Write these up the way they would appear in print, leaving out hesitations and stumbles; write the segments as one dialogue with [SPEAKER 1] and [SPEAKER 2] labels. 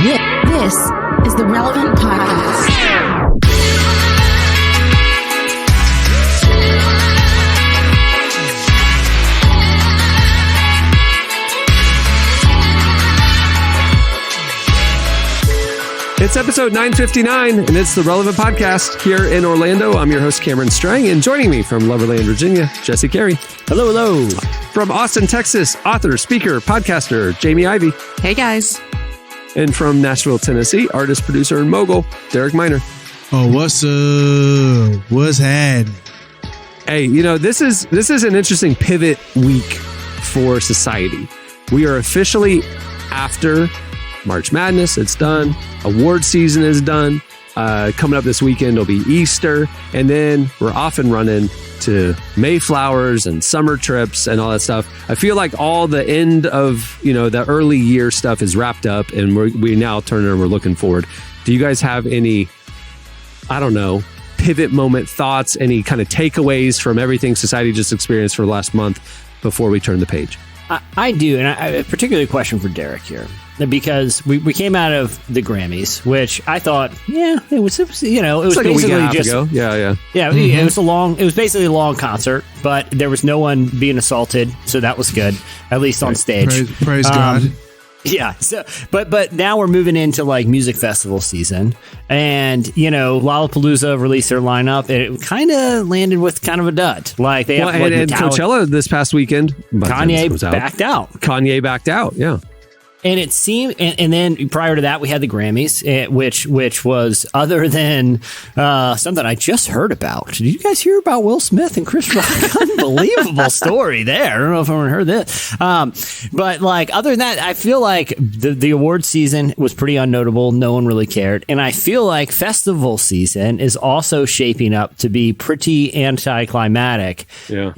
[SPEAKER 1] This is the Relevant Podcast.
[SPEAKER 2] It's episode 959, and it's the Relevant Podcast here in Orlando. I'm your host, Cameron Strang, and joining me from Loverland, Virginia, Jesse Carey.
[SPEAKER 3] Hello, hello.
[SPEAKER 2] From Austin, Texas, author, speaker, podcaster, Jamie Ivey.
[SPEAKER 4] Hey, guys.
[SPEAKER 2] And from Nashville, Tennessee, artist, producer, and mogul, Derek Miner.
[SPEAKER 5] Oh, what's up? What's happening?
[SPEAKER 2] Hey, you know, this is an interesting pivot week for society. We are officially after March Madness. It's done. Award season is done. Coming up this weekend will be Easter. And then we're off and running to Mayflowers and summer trips and all that stuff. I feel like all the end of, the early year stuff is wrapped up, and we now turn and we're looking forward. Do you guys have any, pivot moment thoughts, any kind of takeaways from everything society just experienced for the last month before we turn the page?
[SPEAKER 3] I do, and I particularly a question for Derek here, because we came out of the Grammys, which I thought, it was basically
[SPEAKER 2] like a week and a half
[SPEAKER 3] just
[SPEAKER 2] ago. Yeah.
[SPEAKER 3] Mm-hmm. It was basically a long concert, but there was no one being assaulted, so that was good, at least on stage.
[SPEAKER 5] Praise God.
[SPEAKER 3] Yeah. So, but now we're moving into like music festival season, and Lollapalooza released their lineup, and it kind of landed with kind of a dud. Like they have
[SPEAKER 2] and Coachella this past weekend,
[SPEAKER 3] Kanye backed out.
[SPEAKER 2] Kanye backed out. Yeah.
[SPEAKER 3] And it seemed, and then prior to that, we had the Grammys, which was other than something I just heard about. Did you guys hear about Will Smith and Chris Rock? Unbelievable story there. I don't know if everyone heard this. But like, other than that, I feel like the award season was pretty unnotable. No one really cared. And I feel like festival season is also shaping up to be pretty anticlimactic. Yeah.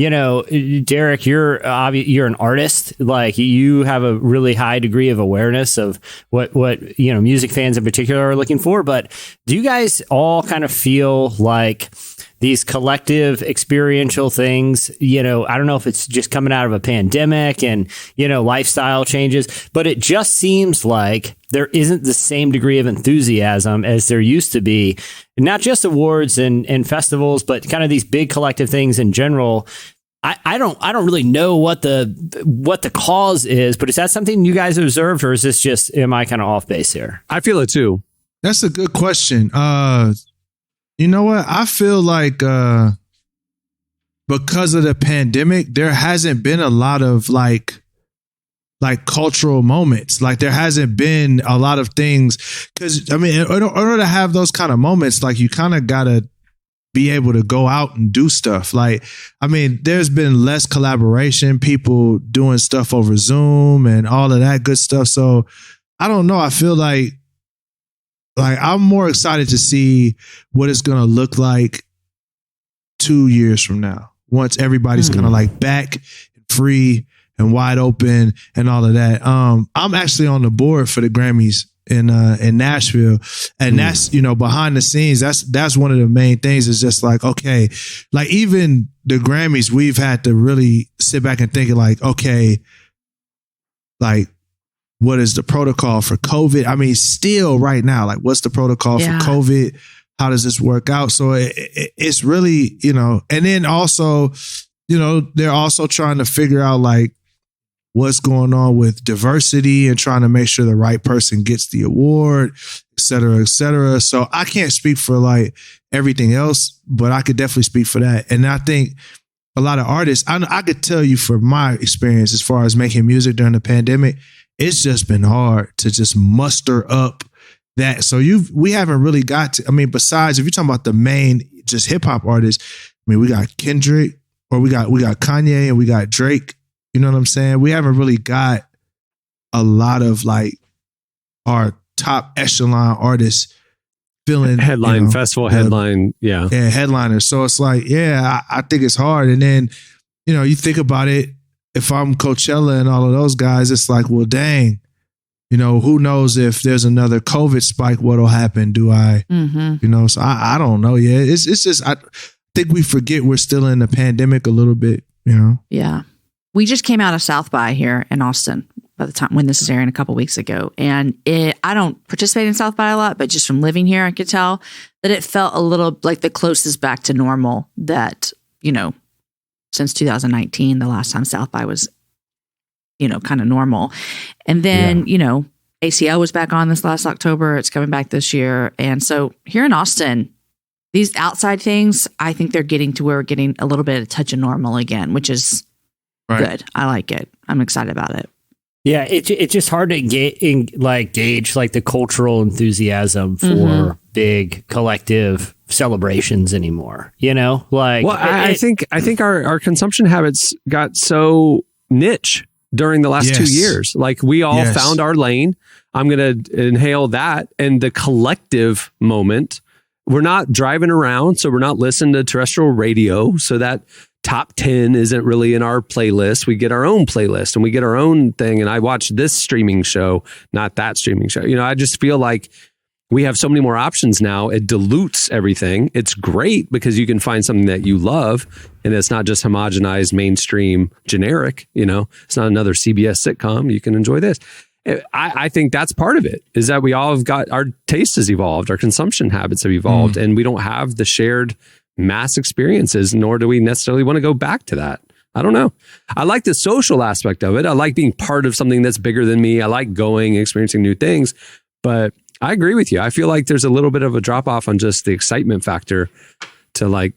[SPEAKER 3] Derek, you're an artist. Like, you have a really high degree of awareness of what music fans in particular are looking for, but do you guys all kind of feel like these collective experiential things, I don't know if it's just coming out of a pandemic and lifestyle changes, but it just seems like there isn't the same degree of enthusiasm as there used to be, not just awards and festivals, but kind of these big collective things in general. I don't really know what the cause is, but is that something you guys observed, or is this just, am I kind of off base here?
[SPEAKER 2] I feel it too.
[SPEAKER 5] That's a good question. You know what? I feel like because of the pandemic, there hasn't been a lot of like cultural moments. Like, there hasn't been a lot of things, because in order to have those kind of moments, like, you kind of gotta be able to go out and do stuff. Like, there's been less collaboration, people doing stuff over Zoom and all of that good stuff. So I don't know. I feel like I'm more excited to see what it's going to look like 2 years from now, once everybody's kind of like back and free and wide open and all of that. I'm actually on the board for the Grammys in Nashville, and that's behind the scenes, that's one of the main things, is just like, okay, like, even the Grammys, we've had to really sit back and think like, okay, like, what is the protocol for COVID? Still right now, like, what's the protocol for COVID? How does this work out? So it's really, and then also, they're also trying to figure out like what's going on with diversity and trying to make sure the right person gets the award, et cetera, et cetera. So I can't speak for like everything else, but I could definitely speak for that. And I think a lot of artists, I could tell you from my experience as far as making music during the pandemic, it's just been hard to just muster up that. So we haven't really got to, besides, if you're talking about the main just hip hop artists, we got Kendrick, or we got Kanye, and we got Drake. You know what I'm saying? We haven't really got a lot of like our top echelon artists feeling
[SPEAKER 2] headline festival headline. Yeah.
[SPEAKER 5] Headliners. So it's like, I think it's hard. And then, you think about it, if I'm Coachella and all of those guys, it's like, well, dang, who knows if there's another COVID spike, what'll happen? Do I, so I don't know. Yeah. It's just, I think we forget we're still in the pandemic a little bit,
[SPEAKER 4] Yeah. We just came out of South by here in Austin by the time when this is airing a couple weeks ago. And I don't participate in South by a lot, but just from living here, I could tell that it felt a little like the closest back to normal that, since 2019, the last time South by was, kind of normal. And then, ACL was back on this last October. It's coming back this year. And so here in Austin, these outside things, I think they're getting to where we're getting a little bit of a touch of normal again, which is good. I like it. I'm excited about it.
[SPEAKER 3] Yeah, it's just hard to gauge like the cultural enthusiasm for big collective celebrations anymore.
[SPEAKER 2] I think our consumption habits got so niche during the last 2 years. Like we all found our lane. I'm going to inhale that. And the collective moment, we're not driving around. So we're not listening to terrestrial radio. So that top 10 isn't really in our playlist. We get our own playlist and we get our own thing. And I watch this streaming show, not that streaming show. I just feel like we have so many more options now. It dilutes everything. It's great because you can find something that you love and it's not just homogenized, mainstream, generic. It's not another CBS sitcom. You can enjoy this. I think that's part of it, is that we all have got, our taste has evolved, our consumption habits have evolved, and we don't have the shared mass experiences, nor do we necessarily want to go back to that. I don't know. I like the social aspect of it. I like being part of something that's bigger than me. I like going, experiencing new things, but I agree with you. I feel like there's a little bit of a drop off on just the excitement factor to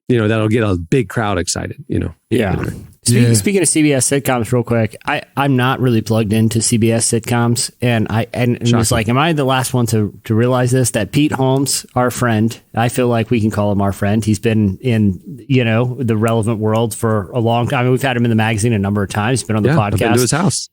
[SPEAKER 2] that'll get a big crowd excited,
[SPEAKER 3] Yeah. Speaking of CBS sitcoms real quick, I'm not really plugged into CBS sitcoms. And it's like, am I the last one to realize this? That Pete Holmes, our friend, I feel like we can call him our friend. He's been in, the relevant world for a long time. I mean, we've had him in the magazine a number of times. He's been on the podcast. I've been
[SPEAKER 2] to his house.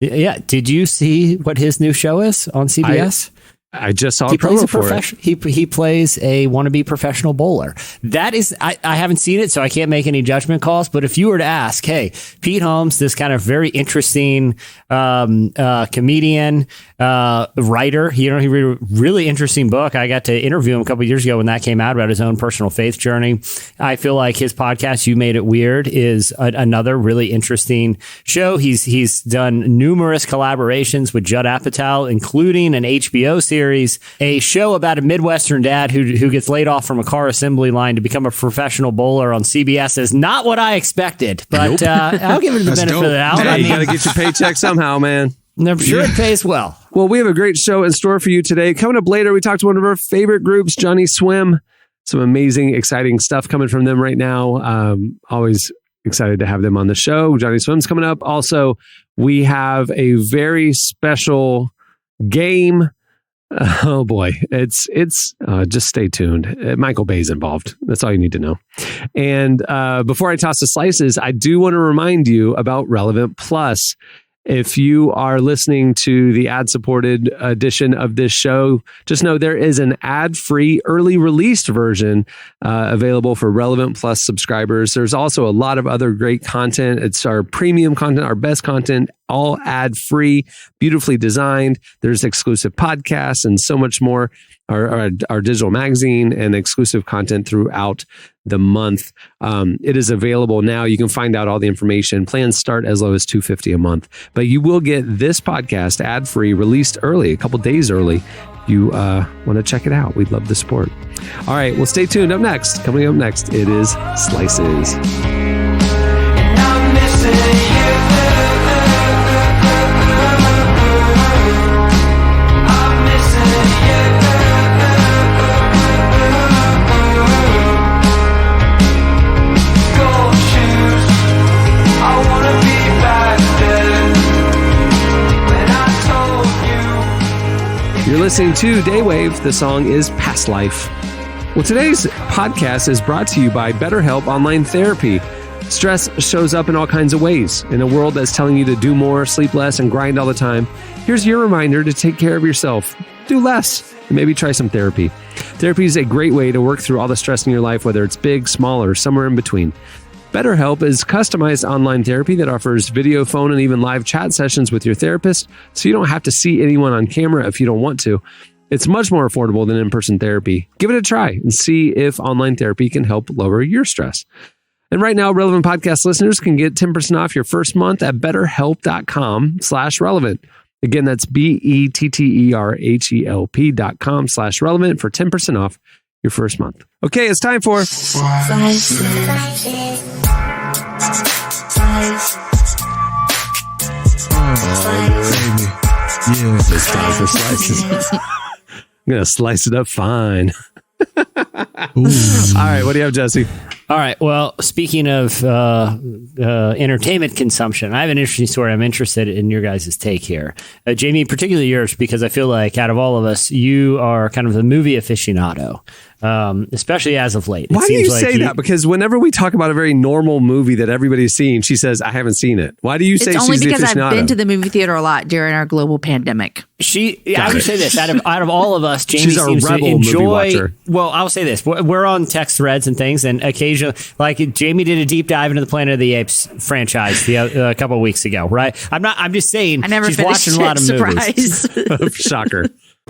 [SPEAKER 3] Yeah. Did you see what his new show is on CBS?
[SPEAKER 2] I just saw a promo for it.
[SPEAKER 3] He plays a wannabe professional bowler. That is, I haven't seen it, so I can't make any judgment calls. But if you were to ask, hey, Pete Holmes, this kind of very interesting comedian, writer, he wrote a really interesting book. I got to interview him a couple of years ago when that came out about his own personal faith journey. I feel like his podcast, You Made It Weird, is another really interesting show. He's done numerous collaborations with Judd Apatow, including an HBO series, a show about a Midwestern dad who gets laid off from a car assembly line to become a professional bowler on CBS. Is not what I expected, but I'll give it the benefit of the doubt.
[SPEAKER 2] Hey, you got to get your paycheck somehow, man.
[SPEAKER 3] I'm sure it pays well.
[SPEAKER 2] Well, we have a great show in store for you today. Coming up later, we talked to one of our favorite groups, Johnnyswim. Some amazing, exciting stuff coming from them right now. Always excited to have them on the show. Johnnyswim's coming up. Also, we have a very special game. Oh boy, it's just stay tuned. Michael Bay's involved. That's all you need to know. And before I toss the slices, I do want to remind you about Relevant Plus. If you are listening to the ad-supported edition of this show, just know there is an ad-free early released version available for Relevant Plus subscribers. There's also a lot of other great content. It's our premium content, our best content, all ad-free, beautifully designed. There's exclusive podcasts and so much more. Our digital magazine and exclusive content throughout the month. It is available now. You can find out all the information. Plans start as low as $250 a month, but you will get this podcast ad-free, released early, a couple days early. If you want to check it out, we'd love the support. All right, well, stay tuned. Coming up next, it is Slices.
[SPEAKER 6] And I'm missing you.
[SPEAKER 2] You're listening to Daywave. The song is Past Life. Well, today's podcast is brought to you by BetterHelp Online Therapy. Stress shows up in all kinds of ways. In a world that's telling you to do more, sleep less, and grind all the time, here's your reminder to take care of yourself. Do less, and maybe try some therapy. Therapy is a great way to work through all the stress in your life, whether it's big, small, or somewhere in between. BetterHelp is customized online therapy that offers video, phone, and even live chat sessions with your therapist, so you don't have to see anyone on camera if you don't want to. It's much more affordable than in-person therapy. Give it a try and see if online therapy can help lower your stress. And right now, Relevant Podcast listeners can get 10% off your first month at betterhelp.com/relevant. Again, that's BETTERHELP.com/relevant for 10% off your first month. Okay, it's time for
[SPEAKER 5] Yeah.
[SPEAKER 2] It's time for slices. I'm going to slice it up fine. All right, what do you have, Jesse?
[SPEAKER 3] All right. Well, speaking of entertainment consumption, I have an interesting story. I'm interested in your guys' take here. Jamie, particularly yours, because I feel like out of all of us, you are kind of the movie aficionado, especially as of late.
[SPEAKER 2] Why do you say that? Because whenever we talk about a very normal movie that everybody's seen, she says, I haven't seen it. Why do you say
[SPEAKER 4] It's only
[SPEAKER 2] she's the
[SPEAKER 4] because
[SPEAKER 2] aficionado?
[SPEAKER 4] I've been to the movie theater a lot during our global pandemic.
[SPEAKER 3] I would say this, out of all of us, Jamie
[SPEAKER 2] She's our
[SPEAKER 3] seems to
[SPEAKER 2] rebel movie
[SPEAKER 3] enjoy.
[SPEAKER 2] watcher.
[SPEAKER 3] Well, I'll say this: we're on text threads and things, and occasionally, like Jamie did a deep dive into the Planet of the Apes franchise a couple of weeks ago, right? I'm just saying.
[SPEAKER 4] I never
[SPEAKER 3] she's
[SPEAKER 4] finished
[SPEAKER 3] watching a lot of
[SPEAKER 4] surprise.
[SPEAKER 3] movies.
[SPEAKER 2] Shocker.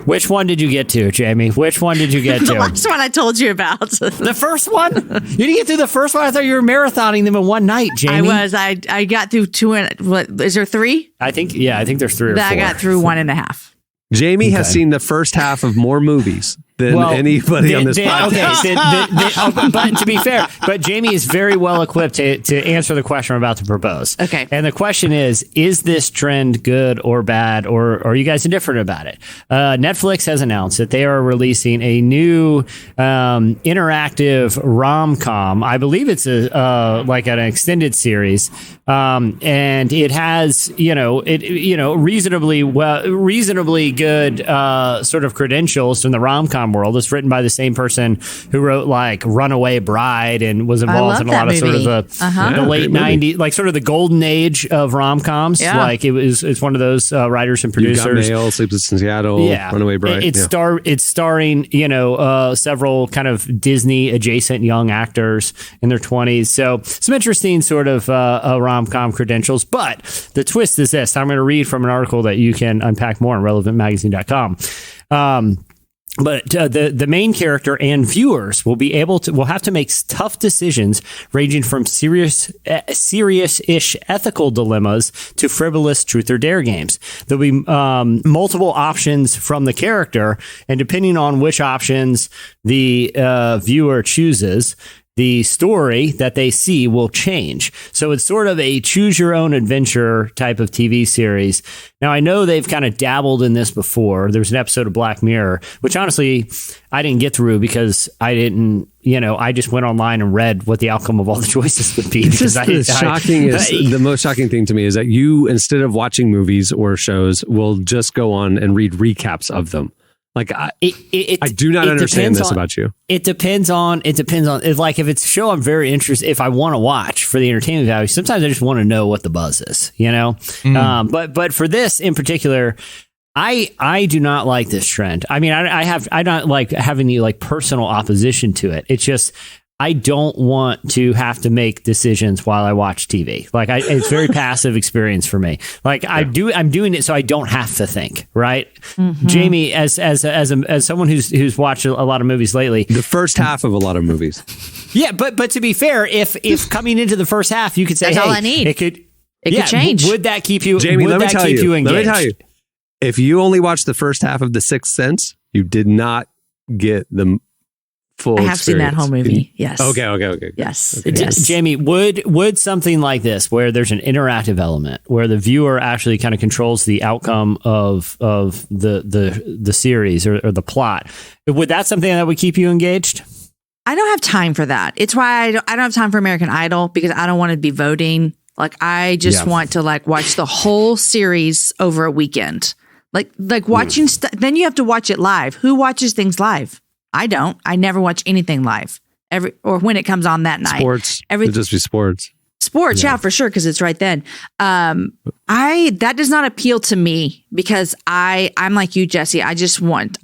[SPEAKER 3] Which one did you get to, Jamie? Which one did you get
[SPEAKER 4] The
[SPEAKER 3] to?
[SPEAKER 4] last one I told you about.
[SPEAKER 3] The first one? You didn't get through the first one? I thought you were marathoning them in one night, Jamie.
[SPEAKER 4] I was. I got through two. What is there three?
[SPEAKER 3] I think there's three or
[SPEAKER 4] That
[SPEAKER 3] four.
[SPEAKER 4] I got through 1.5.
[SPEAKER 2] Jamie has seen the first half of more movies than anybody on this podcast.
[SPEAKER 3] But to be fair, but Jamie is very well equipped to answer the question I'm about to propose.
[SPEAKER 4] Okay.
[SPEAKER 3] And the question is this trend good or bad, or are you guys indifferent about it? Netflix has announced that they are releasing a new interactive rom-com. I believe it's like an extended series. And it has, reasonably good sort of credentials from the rom-com world. It's written by the same person who wrote like Runaway Bride and was involved in a lot of sort of the late 90s, like sort of the golden age of rom-coms.
[SPEAKER 4] Yeah.
[SPEAKER 3] Like it's one of those writers and
[SPEAKER 2] You've Got
[SPEAKER 3] producers.
[SPEAKER 2] Mail, Sleepless in Seattle, Runaway Bride.
[SPEAKER 3] It's starring, several kind of Disney adjacent young actors in their 20s. So some interesting sort of rom-com credentials. But the twist is this. I'm going to read from an article that you can unpack more on relevantmagazine.com. But the main character and viewers will have to make tough decisions ranging from serious-ish ethical dilemmas to frivolous truth or dare games. There'll be multiple options from the character, and depending on which options the viewer chooses, the story that they see will change. So it's sort of a choose your own adventure type of TV series. Now, I know they've kind of dabbled in this before. There was an episode of Black Mirror, which honestly, I didn't get through because I didn't, I just went online and read what the outcome of all the choices would be.
[SPEAKER 2] The most shocking thing to me is that you, instead of watching movies or shows, will just go on and read recaps of them. Like I do not understand this about you.
[SPEAKER 3] It depends on. It's like if it's a show I'm very interested. If I want to watch for the entertainment value, sometimes I just want to know what the buzz is. But for this in particular, I do not like this trend. I mean, I don't like having any like personal opposition to it. It's just I don't want to have to make decisions while I watch TV. Like it's very passive experience for me. Like I'm doing it so I don't have to think. Right, Jamie, as someone who's watched a lot of movies lately,
[SPEAKER 2] the first half of a lot of movies.
[SPEAKER 3] Yeah, but to be fair, if coming into the first half you could say,
[SPEAKER 4] that's
[SPEAKER 3] hey,
[SPEAKER 4] all I need.
[SPEAKER 3] It could
[SPEAKER 4] change.
[SPEAKER 3] Would that keep you?
[SPEAKER 2] Jamie, let me tell you.
[SPEAKER 3] Engaged?
[SPEAKER 2] Let me tell you. If you only watched the first half of The Sixth Sense, you did not get the full
[SPEAKER 4] I have seen that whole movie. Yes.
[SPEAKER 2] Okay.
[SPEAKER 4] Yes.
[SPEAKER 2] Okay.
[SPEAKER 4] Yes.
[SPEAKER 3] Jamie, would something like this, where there's an interactive element, where the viewer actually kind of controls the outcome of the series or the plot, would that something that would keep you engaged?
[SPEAKER 4] I don't have time for that. It's why I don't have time for American Idol, because I don't want to be voting. Like I just want to like watch the whole series over a weekend. Like watching then you have to watch it live. Who watches things live? I don't. I never watch anything live. Or when it comes on that night.
[SPEAKER 2] Sports. It'd just be sports.
[SPEAKER 4] Sports, yeah, for sure, because it's right then. That does not appeal to me because I'm like you, Jesse. I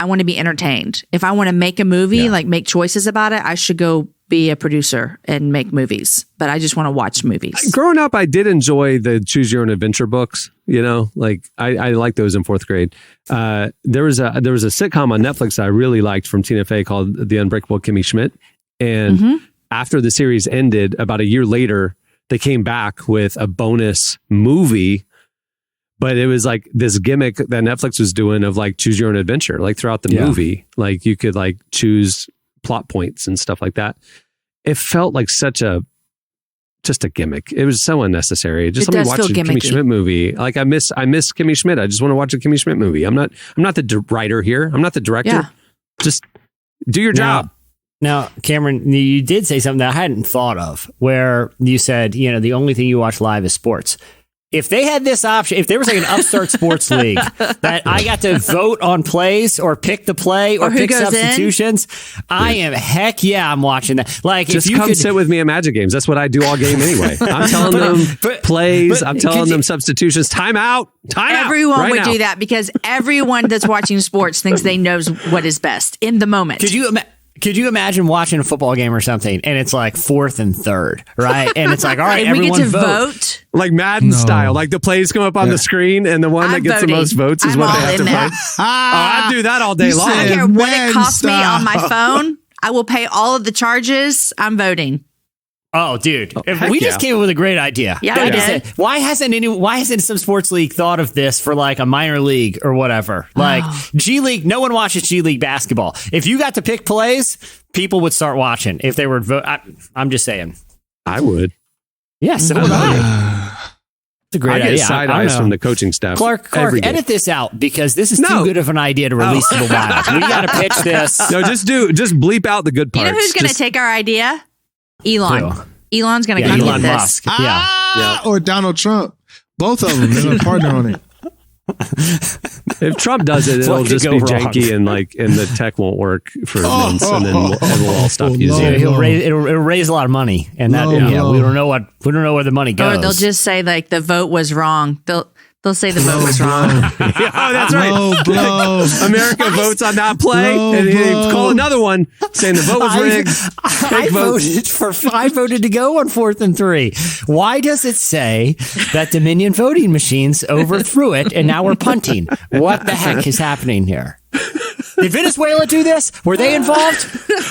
[SPEAKER 4] want to be entertained. If I want to make a movie, like make choices about it, I should go be a producer and make movies. But I just want to watch movies.
[SPEAKER 2] Growing up, I did enjoy the Choose Your Own Adventure books. Like I liked those in fourth grade. There was a sitcom on Netflix that I really liked from Tina Fey called The Unbreakable Kimmy Schmidt, and after the series ended, about a year later, they came back with a bonus movie. But it was like this gimmick that Netflix was doing of like choose your own adventure, like throughout the movie, like you could like choose plot points and stuff like that. It felt like just a gimmick. It was so unnecessary. Just let me watch a Kimmy Schmidt movie. Like I miss Kimmy Schmidt. I just want to watch a Kimmy Schmidt movie. I'm not the writer here. I'm not the director.
[SPEAKER 4] Yeah.
[SPEAKER 2] Just do your job.
[SPEAKER 3] Now, Cameron, you did say something that I hadn't thought of, where you said, the only thing you watch live is sports. If they had this option, if there was like an upstart sports league that I got to vote on plays or pick the play or pick substitutions, I'm watching that. Like,
[SPEAKER 2] just
[SPEAKER 3] if you
[SPEAKER 2] come sit with me at Magic Games. That's what I do all game anyway. I'm telling them plays. I'm telling them substitutions. Time out.
[SPEAKER 4] Everyone would do that because everyone that's watching sports thinks they knows what is best in the moment.
[SPEAKER 3] Could you imagine watching a football game or something and it's like 4th and 3rd, right? And it's like, all right, everyone
[SPEAKER 4] we get to
[SPEAKER 3] vote.
[SPEAKER 2] Like Madden style. Like the plays come up on the screen and the one that gets the most votes is what they have to play. I'd do that all day long.
[SPEAKER 4] I don't care what it costs me on my phone. I will pay all of the charges. I'm voting.
[SPEAKER 3] Oh, dude! We just came up with a great idea.
[SPEAKER 4] Yeah, we did.
[SPEAKER 3] Why hasn't some sports league thought of this for like a minor league or whatever? Like G League, no one watches G League basketball. If you got to pick plays, people would start watching. If they were, I'm just saying.
[SPEAKER 2] I would.
[SPEAKER 3] Yes, so would I. It's a great idea.
[SPEAKER 2] I get side eyes from the coaching staff.
[SPEAKER 3] Clark, edit this out because this is too good of an idea to release to the wild. We got to pitch this.
[SPEAKER 2] No, just bleep out the good parts.
[SPEAKER 4] You know who's going to take our idea? Elon.
[SPEAKER 3] Who?
[SPEAKER 4] Elon's going to come
[SPEAKER 3] Elon
[SPEAKER 4] get
[SPEAKER 3] Musk.
[SPEAKER 4] this.
[SPEAKER 5] Or Donald Trump. Both of them. They're going to partner on it.
[SPEAKER 2] If Trump does it, it'll just be janky and the tech won't work for months, and then we'll all stop using it.
[SPEAKER 3] It'll raise a lot of money, and that we don't know where the money goes.
[SPEAKER 4] Or they'll just say like the vote was wrong. They'll say the vote was wrong.
[SPEAKER 2] That's right. America votes on that play, and they call another one saying the vote was rigged.
[SPEAKER 3] I voted to go on 4th and 3. Why does it say that Dominion voting machines overthrew it, and now we're punting? What the heck is happening here? Did Venezuela do this? Were they involved?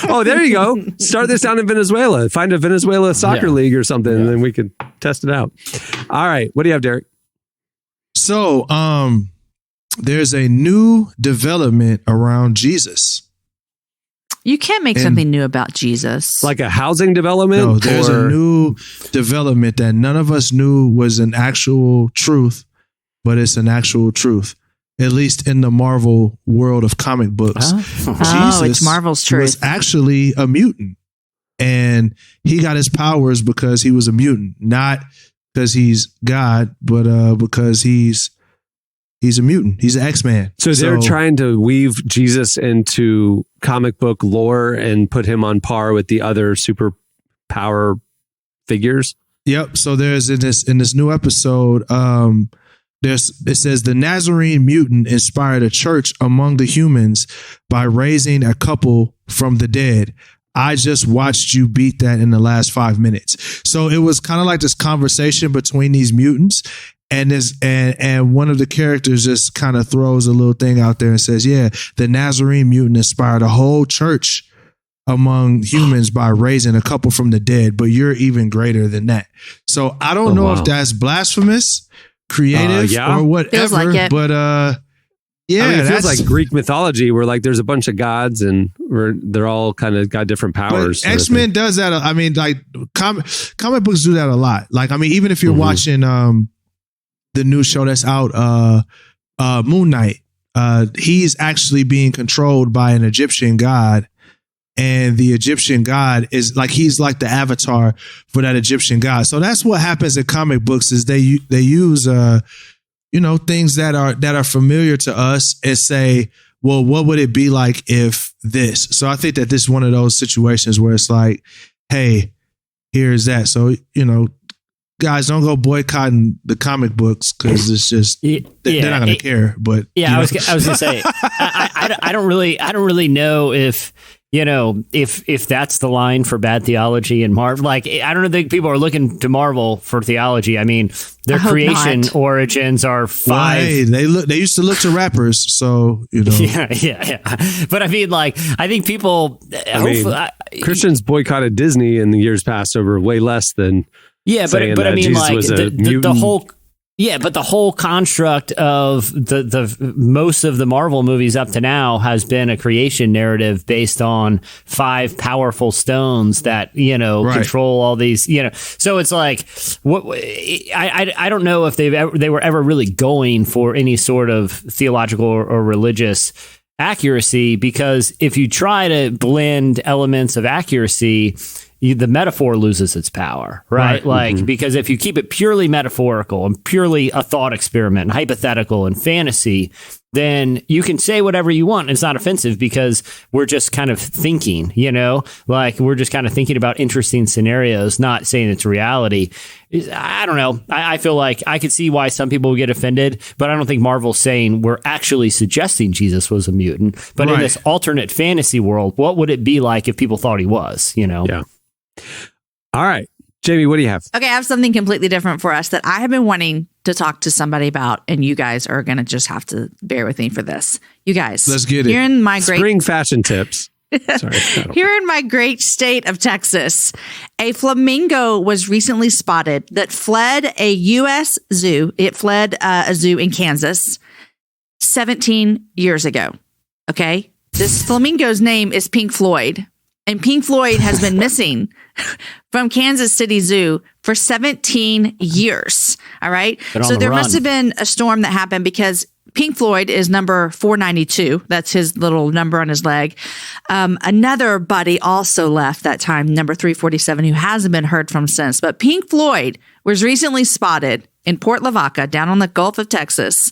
[SPEAKER 2] Oh, there you go. Start this down in Venezuela. Find a Venezuela soccer league or something, and then we could test it out. All right. What do you have, Derek?
[SPEAKER 5] So, there's a new development around Jesus.
[SPEAKER 4] You can't make something new about Jesus.
[SPEAKER 2] Like a housing development?
[SPEAKER 5] No, there's a new development that none of us knew was an actual truth, but it's an actual truth. At least in the Marvel world of comic books. Jesus
[SPEAKER 4] it's Marvel's truth.
[SPEAKER 5] Was actually a mutant. And he got his powers because he was a mutant. Not because he's God, but because he's a mutant. He's an X-Man.
[SPEAKER 2] So they're trying to weave Jesus into comic book lore and put him on par with the other superpower figures.
[SPEAKER 5] Yep. So there's in this new episode, it says the Nazarene mutant inspired a church among the humans by raising a couple from the dead. I just watched you beat that in the last 5 minutes. So it was kind of like this conversation between these mutants, and one of the characters just kind of throws a little thing out there and says, yeah, the Nazarene mutant inspired a whole church among humans by raising a couple from the dead, but you're even greater than that. So I don't know if that's blasphemous, creative, or whatever,
[SPEAKER 4] feels like it.
[SPEAKER 5] But yeah,
[SPEAKER 2] I mean, it feels like Greek mythology where like there's a bunch of gods and they're all kind of got different powers.
[SPEAKER 5] X-Men does that. I mean, like comic books do that a lot. Like, I mean, even if you're watching the new show that's out, Moon Knight, he's actually being controlled by an Egyptian god. And the Egyptian god is like, he's like the avatar for that Egyptian god. So that's what happens in comic books is they use things that are familiar to us and say, well, what would it be like if this? So I think that this is one of those situations where it's like, hey, here's that. So, guys, don't go boycotting the comic books because it's just they're not going to care. But
[SPEAKER 3] I was going to say I don't really know if if that's the line for bad theology and Marvel, like, I don't think people are looking to Marvel for theology. I mean, their creation origins are 5.
[SPEAKER 5] Why? They used to look to rappers, so
[SPEAKER 3] Yeah. But I mean, like, I think people.
[SPEAKER 2] Christians boycotted Disney in the years past over way less than.
[SPEAKER 3] Yeah, but I mean,
[SPEAKER 2] Jesus
[SPEAKER 3] like the whole. Yeah, but the whole construct of the most of the Marvel movies up to now has been a creation narrative based on 5 powerful stones that, control all these, So it's like, I don't know if they were ever really going for any sort of theological or religious accuracy, because if you try to blend elements of accuracy, the metaphor loses its power, right? Like, because if you keep it purely metaphorical and purely a thought experiment and hypothetical and fantasy, then you can say whatever you want. It's not offensive because we're just kind of thinking, like we're just kind of thinking about interesting scenarios, not saying it's reality. I don't know. I feel like I could see why some people would get offended, but I don't think Marvel's saying we're actually suggesting Jesus was a mutant. But in this alternate fantasy world, what would it be like if people thought he was,
[SPEAKER 2] Yeah. All right. Jamie, what do you have?
[SPEAKER 4] Okay, I have something completely different for us that I have been wanting to talk to somebody about, and you guys are going to just have to bear with me for this. You guys,
[SPEAKER 5] let's get it.
[SPEAKER 4] Here in my great
[SPEAKER 2] spring fashion tips. Sorry,
[SPEAKER 4] here in my great state of Texas, a flamingo was recently spotted that fled a U.S. zoo. It fled a zoo in Kansas 17 years ago. Okay, this flamingo's name is Pink Floyd. And Pink Floyd has been missing from Kansas City Zoo for 17 years. All right. So there must have been a storm that happened because Pink Floyd is number 492. That's his little number on his leg. Another buddy also left that time, number 347, who hasn't been heard from since. But Pink Floyd was recently spotted in Port Lavaca down on the Gulf of Texas.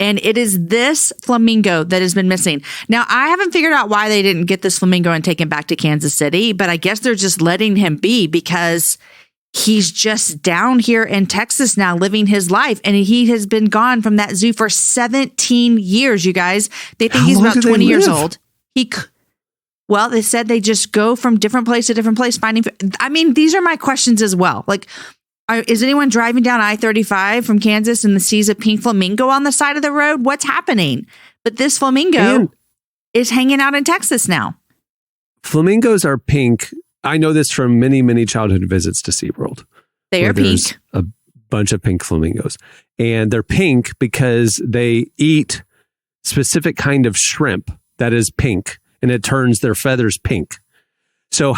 [SPEAKER 4] And it is this flamingo that has been missing. Now, I haven't figured out why they didn't get this flamingo and take him back to Kansas City, but I guess they're just letting him be because he's just down here in Texas now living his life. And he has been gone from that zoo for 17 years, you guys. They think he's about 20 years old. Well, they said they just go from different place to different place finding. I mean, these are my questions as well. Like, is anyone driving down I-35 from Kansas and sees a pink flamingo on the side of the road? What's happening? But this flamingo is hanging out in Texas now.
[SPEAKER 2] Flamingos are pink. I know this from many, many childhood visits to SeaWorld.
[SPEAKER 4] They are pink.
[SPEAKER 2] A bunch of pink flamingos. And they're pink because they eat specific kind of shrimp that is pink, and it turns their feathers pink. So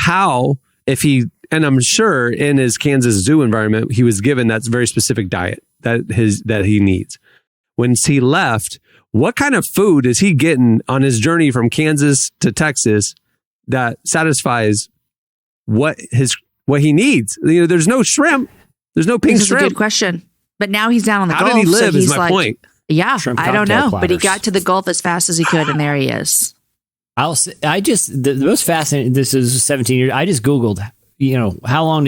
[SPEAKER 2] and I'm sure in his Kansas zoo environment, he was given that very specific diet that he needs. When he left, what kind of food is he getting on his journey from Kansas to Texas that satisfies what he needs? There's no shrimp. There's no pink shrimp.
[SPEAKER 4] That's a good question. But now he's down on the Gulf.
[SPEAKER 2] How did he live?
[SPEAKER 4] So
[SPEAKER 2] is my point.
[SPEAKER 4] Yeah, I don't know, but he got to the Gulf as fast as he could, and there he is.
[SPEAKER 3] The most fascinating. This is 17 years. I just Googled. How long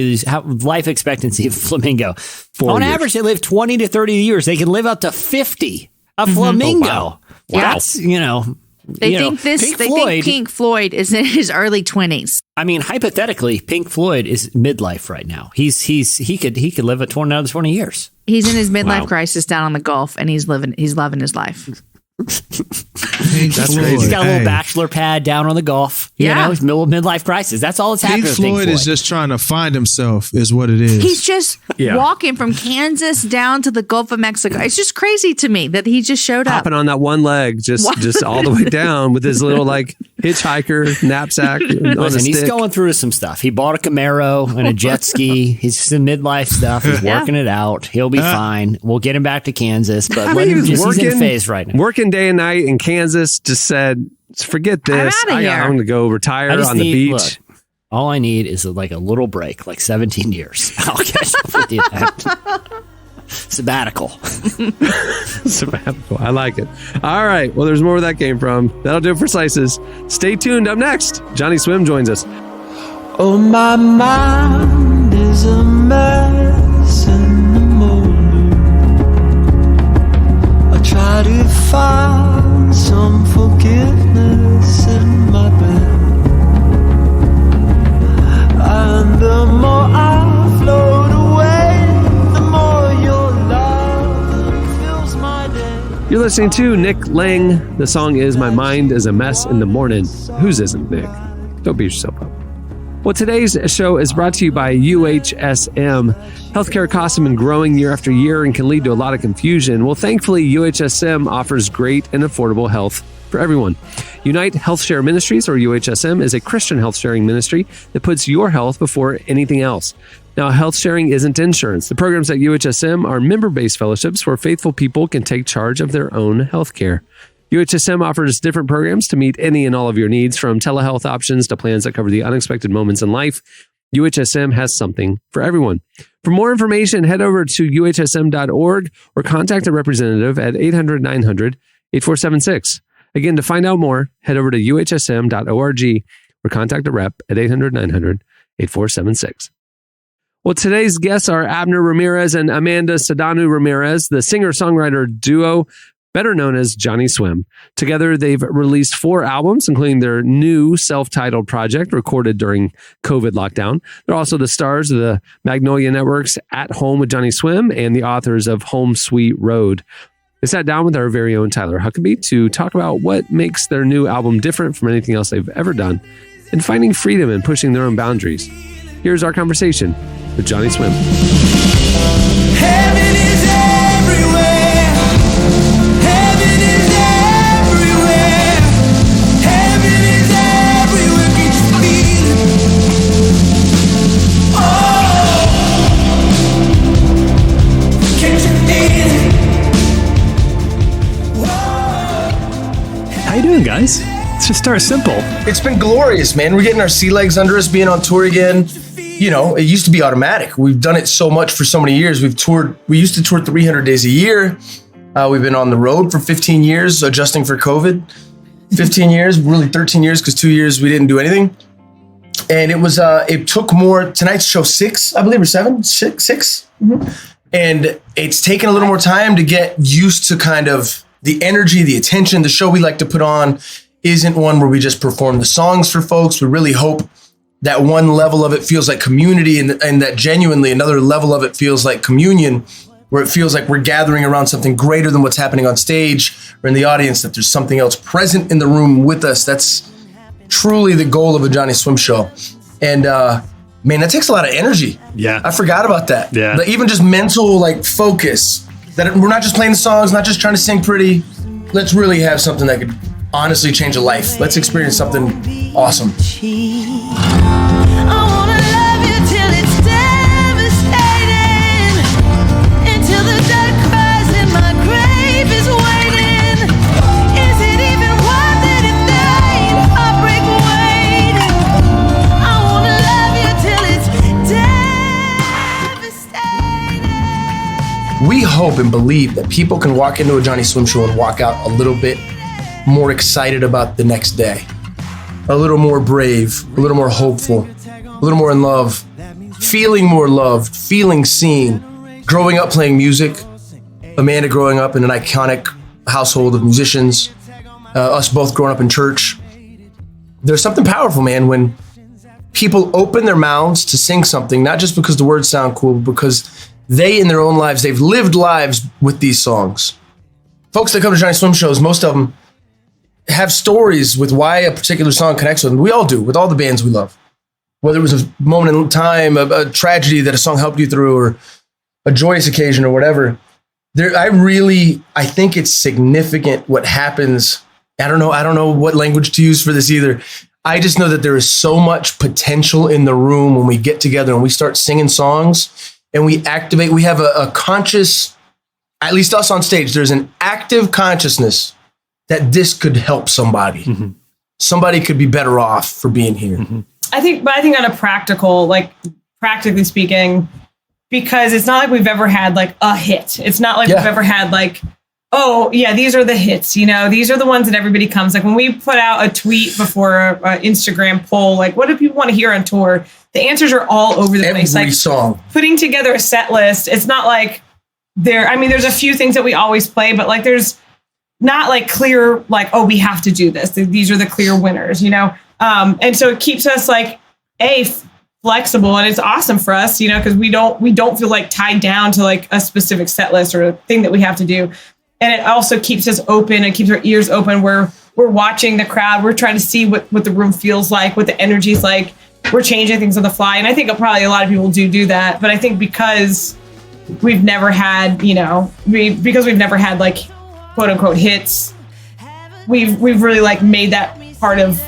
[SPEAKER 3] life expectancy of flamingo?
[SPEAKER 2] 4
[SPEAKER 3] On
[SPEAKER 2] years.
[SPEAKER 3] average, they live 20 to 30 years. They can live up to 50. A flamingo.
[SPEAKER 2] Oh, wow.
[SPEAKER 3] That's,
[SPEAKER 4] They think Pink Floyd is in his early 20s.
[SPEAKER 3] I mean, hypothetically, Pink Floyd is midlife right now. He could live another 20 years.
[SPEAKER 4] He's in his midlife crisis down on the Gulf, and he's loving his life.
[SPEAKER 2] That's crazy.
[SPEAKER 3] He's got a little bachelor pad down on the Gulf. He's middle of midlife crisis. That's all that's happening.
[SPEAKER 5] Pink Floyd is just trying to find himself, is what it is.
[SPEAKER 4] He's just walking from Kansas down to the Gulf of Mexico. It's just crazy to me that he just showed up.
[SPEAKER 2] Hopping on that one leg, just all the way down with his little hitchhiker knapsack.
[SPEAKER 3] Listen, he's going through some stuff. He bought a Camaro and a jet ski. He's some midlife stuff. He's working it out. He'll be fine. We'll get him back to Kansas. But he's in a phase right now.
[SPEAKER 2] Working day and night in Kansas, just said, forget this. I'm going to go retire on the beach.
[SPEAKER 3] Look, all I need is a little break, 17 years. I'll catch up with you. Sabbatical.
[SPEAKER 2] Sabbatical. I like it. All right. Well, there's more where that came from. That'll do it for Slices. Stay tuned. Up next, Johnnyswim joins us.
[SPEAKER 6] Oh, my mind is a mess in the morning. I try to find some forgiveness in my bed.
[SPEAKER 2] You're listening to Nick Lang. The song is My Mind is a Mess in the Morning. Whose isn't, Nick? Don't beat yourself up. Well, today's show is brought to you by UHSM. Healthcare costs have been growing year after year and can lead to a lot of confusion. Well, thankfully, UHSM offers great and affordable health for everyone. Unite Health Share Ministries, or UHSM, is a Christian health sharing ministry that puts your health before anything else. Now, health sharing isn't insurance. The programs at UHSM are member-based fellowships where faithful people can take charge of their own health care. UHSM offers different programs to meet any and all of your needs, from telehealth options to plans that cover the unexpected moments in life. UHSM has something for everyone. For more information, head over to uhsm.org or contact a representative at 800-900-8476. Again, to find out more, head over to uhsm.org or contact a rep at 800-900-8476. Well, today's guests are Abner Ramirez and Amanda Sedano Ramirez, the singer-songwriter duo better known as Johnnyswim. Together, they've released 4 albums, including their new self-titled project recorded during COVID lockdown. They're also the stars of the Magnolia Network's At Home with Johnnyswim and the authors of Home Sweet Road. They sat down with our very own Tyler Huckabee to talk about what makes their new album different from anything else they've ever done and finding freedom and pushing their own boundaries. Here's our conversation with Johnnyswim.
[SPEAKER 6] Heaven is everywhere. Heaven is everywhere. Heaven is everywhere. Can you feel it? Oh, can you feel it?
[SPEAKER 7] How you doing, guys? Let's just start simple.
[SPEAKER 8] It's been glorious, man. We're getting our sea legs under us, being on tour again. You know, it used to be automatic. We've done it so much for so many years. We used to tour 300 days a year. We've been on the road for 15 years, adjusting for COVID. 15 years, really 13 years, because 2 years we didn't do anything. And it took more. Tonight's show 6, I believe, or 7? 6? Mm-hmm. And it's taken a little more time to get used to kind of the energy, the attention. The show we like to put on isn't one where we just perform the songs for folks. We really hope that one level of it feels like community, and that genuinely another level of it feels like communion, where it feels like we're gathering around something greater than what's happening on stage or in the audience, that there's something else present in the room with us. That's truly the goal of a Johnnyswim show. And man, that takes a lot of energy.
[SPEAKER 7] Yeah.
[SPEAKER 8] I forgot about that.
[SPEAKER 7] Yeah.
[SPEAKER 8] Even just mental focus, that we're not just playing the songs, not just trying to sing pretty. Let's really have something that could honestly change a life. Let's experience something awesome.
[SPEAKER 6] I wanna love you till it's devastating, until the dead cries in my grave is waiting. Is it even worth it if there ain't heartbreak waiting? I wanna love you till it's devastating.
[SPEAKER 8] We hope and believe that people can walk into a Johnnyswim show and walk out a little bit more excited about the next day, a little more brave, a little more hopeful, a little more in love, feeling more loved, feeling seen, growing up playing music, Amanda growing up in an iconic household of musicians, us both growing up in church. There's something powerful, man, when people open their mouths to sing something, not just because the words sound cool, but because they in their own lives, they've lived lives with these songs. Folks that come to Johnnyswim shows, most of them have stories with why a particular song connects with them. We all do, with all the bands we love. Whether it was a moment in time, a tragedy that a song helped you through, or a joyous occasion, or whatever. I think it's significant what happens. I don't know what language to use for this either. I just know that there is so much potential in the room when we get together and we start singing songs and we activate. We have a conscious, at least us on stage, there's an active consciousness that this could help somebody. Mm-hmm. Somebody could be better off for being here. Mm-hmm.
[SPEAKER 9] I think on a practically speaking, because it's not like we've ever had a hit. It's not like we've ever had oh yeah, these are the hits. These are the ones that everybody comes. When we put out a tweet before an Instagram poll, what do people want to hear on tour? The answers are all over the place.
[SPEAKER 8] Every song. Putting
[SPEAKER 9] together a set list. It's not there's a few things that we always play, but there's not clear, oh, we have to do this. These are the clear winners, and so it keeps us flexible, and it's awesome for us, because we don't feel tied down to a specific set list or a thing that we have to do. And it also keeps us open and keeps our ears open. We're watching the crowd. We're trying to see what the room feels like, what the energy's like. We're changing things on the fly. And I think probably a lot of people do that. But I think because we've never had, because we've never had like quote unquote hits, we've really like made that part of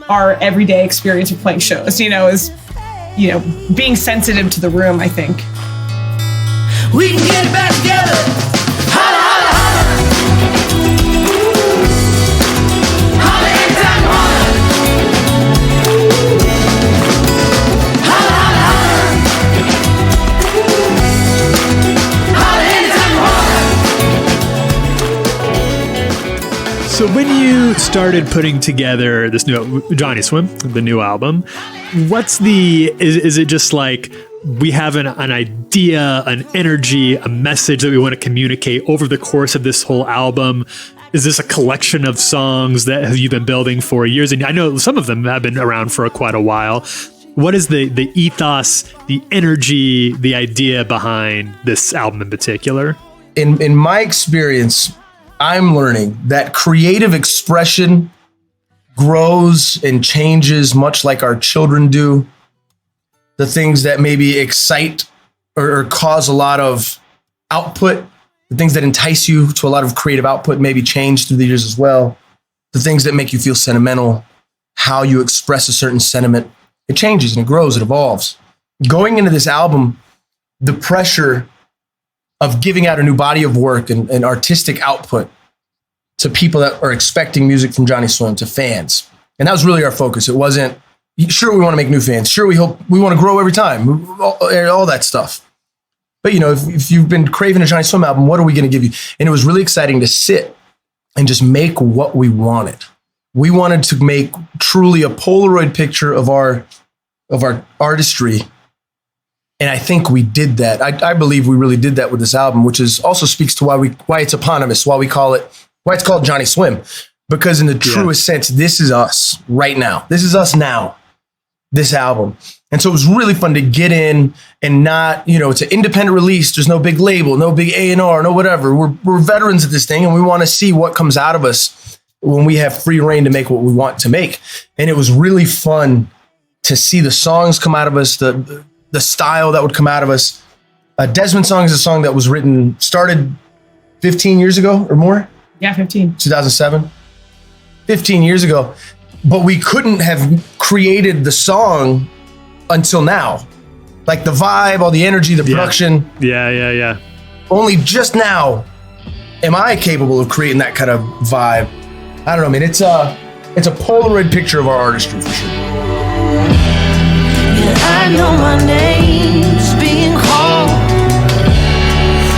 [SPEAKER 9] our everyday experience of playing shows, is, being sensitive to the room, I think.
[SPEAKER 6] We can get back together. Holla, holla, holla. Holla anytime, holla. Holla, holla, holla.
[SPEAKER 7] So when you started putting together this new Johnnyswim, the new album, is it just like we have an idea, an energy, a message that we want to communicate over the course of this whole album? Is this a collection of songs that you've been building for years? And I know some of them have been around for quite a while. What is the ethos, the energy, the idea behind this album in particular?
[SPEAKER 8] In my experience, I'm learning that creative expression grows and changes much like our children do. The things that maybe excite or cause a lot of output, the things that entice you to a lot of creative output maybe change through the years as well. The things that make you feel sentimental, how you express a certain sentiment, it changes and it grows, it evolves. Going into this album, the pressure of giving out a new body of work and artistic output to people that are expecting music from Johnnyswim, to fans. And that was really our focus. It wasn't, sure, we want to make new fans. Sure, we hope we want to grow every time, all that stuff. But, if you've been craving a Johnnyswim album, what are we going to give you? And it was really exciting to sit and just make what we wanted. We wanted to make truly a Polaroid picture of our artistry. And I think we did that. I believe we really did that with this album, which is also speaks to why it's eponymous, why it's called Johnnyswim. Because in the truest sense, this is us right now. This is us now, this album. And so it was really fun to get in and not, it's an independent release. There's no big label, no big A&R, no whatever. We're veterans at this thing, and we want to see what comes out of us when we have free reign to make what we want to make. And it was really fun to see the songs come out of us, the style that would come out of us. Desmond Song is a song that was started 15 years ago or more.
[SPEAKER 9] Yeah, 15.
[SPEAKER 8] 2007. 15 years ago, but we couldn't have created the song until now. Like the vibe, all the energy, the production.
[SPEAKER 7] Yeah.
[SPEAKER 8] Only just now am I capable of creating that kind of vibe. I don't know, man. It's a Polaroid picture of our artistry for sure.
[SPEAKER 6] Yeah, I know my name's being called.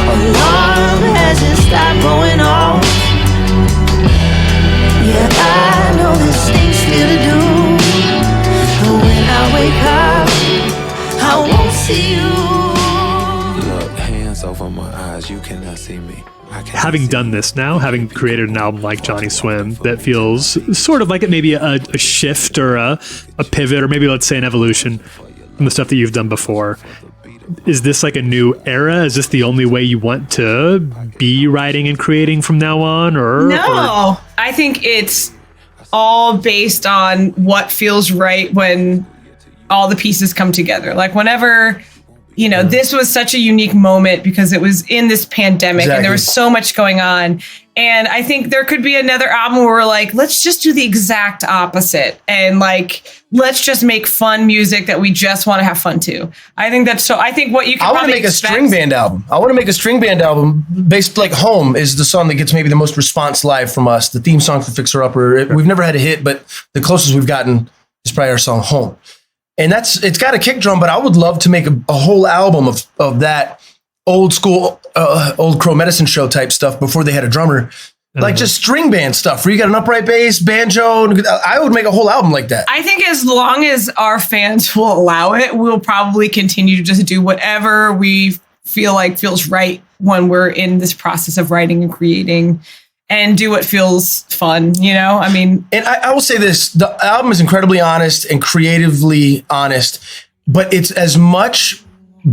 [SPEAKER 6] Alarm hasn't stopped going off. Yeah, I know there's things still to do. But when I wake up, I won't see you.
[SPEAKER 10] Look, hands over my eyes, you cannot see me.
[SPEAKER 7] Having done this now, having created an album like Johnnyswim that feels sort of like it may be a shift or a pivot, or maybe let's say an evolution from the stuff that you've done before. Is this like a new era? Is this the only way you want to be writing and creating from now on?
[SPEAKER 9] No, I think it's all based on what feels right when all the pieces come together. Like whenever, this was such a unique moment because it was in this pandemic and there was so much going on. And I think there could be another album where we're like, let's just do the exact opposite. And like, let's just make fun music that we just want to have fun to. I think that's so, I think what you can
[SPEAKER 8] I want to make a string band album. I want to make a string band album based like Home is the song that gets maybe the most response live from us. The theme song for Fixer Upper. We've never had a hit, but the closest we've gotten is probably our song Home. And it's got a kick drum, but I would love to make a whole album of that old school, old Crow Medicine Show type stuff before they had a drummer. Like just string band stuff where you got an upright bass, banjo. I would make a whole album like that.
[SPEAKER 9] I think as long as our fans will allow it, we'll probably continue to just do whatever we feel like feels right when we're in this process of writing and creating, and do what feels fun, I mean. And
[SPEAKER 8] I will say this, the album is incredibly honest and creatively honest, but it's as much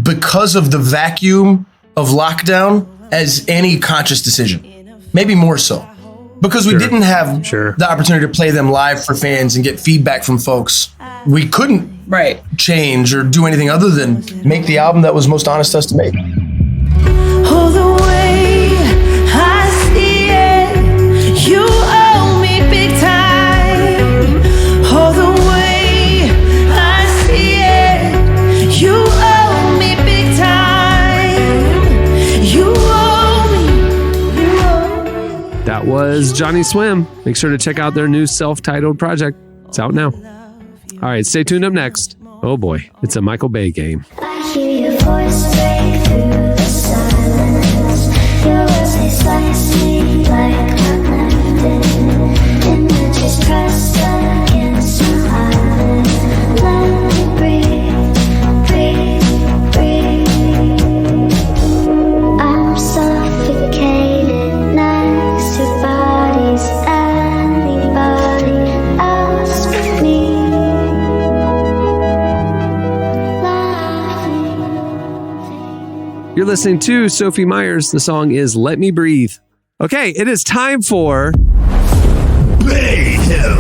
[SPEAKER 8] because of the vacuum of lockdown as any conscious decision. maybe more so. Because we didn't have
[SPEAKER 7] Sure.
[SPEAKER 8] the opportunity to play them live for fans and get feedback from folks. We couldn't change or do anything other than make the album that was most honest to us to make.
[SPEAKER 6] Oh, the way I see it, you owe me big time. Oh, the way I see it, you owe me big time. You owe me.
[SPEAKER 2] That was Johnnyswim. Make sure to check out their new self-titled project. It's out now. All right, stay tuned up next. Oh boy, it's a Michael Bay game.
[SPEAKER 11] I hear your voice break through the silence. Your words they slice me like magnetic. Images pressed against my eyes. Let me breathe, breathe, breathe. I'm suffocated next to bodies. Anybody else but me?
[SPEAKER 2] You're listening to Sophie Myers. The song is Let Me Breathe. Okay, it is time for BAYHEM.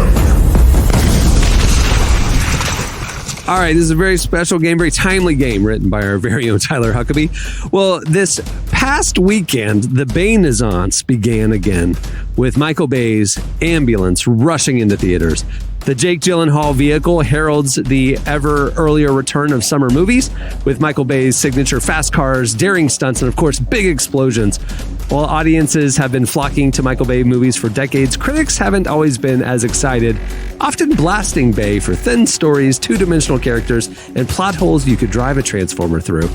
[SPEAKER 2] All right, this is a very special game, very timely game written by our very own Tyler Huckabee. Well, this past weekend, the Baynaissance began again with Michael Bay's Ambulance rushing into theaters. The Jake Gyllenhaal vehicle heralds the ever earlier return of summer movies with Michael Bay's signature fast cars, daring stunts, and of course, big explosions. While audiences have been flocking to Michael Bay movies for decades, critics haven't always been as excited, often blasting Bay for thin stories, two-dimensional characters, and plot holes you could drive a Transformer through.